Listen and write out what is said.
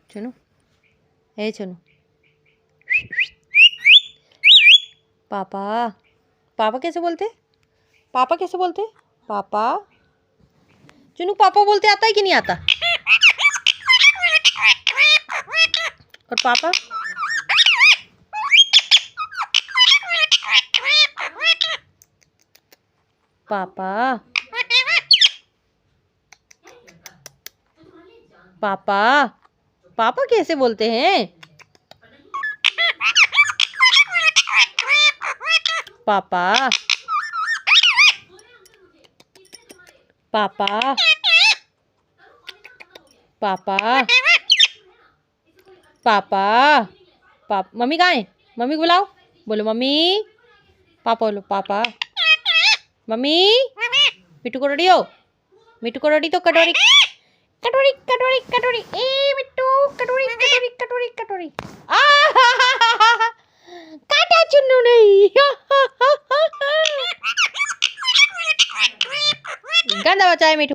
चुनू, ए चुनू, पापा। पापा कैसे बोलते? पापा कैसे बोलते? पापा। चुनू पापा बोलते आता है कि नहीं आता? और पापा? पापा। पापा। पापा कैसे बोलते हैं? पापा। पापा। पापा। पापा। पापा। मम्मी कहाँ है? मम्मी को बुलाओ। बोलो मम्मी। पापा बोलो पापा। मम्मी। मिट्टू को रेडी हो। मिट्टू को रेडी तो कटोरी कटोरी कटोरी कटोरी ए मिट्टू कटोरी कटोरी कटोरी कटोरी काटा चुन्नू नहीं गंदा बच्चा है मिट्टू।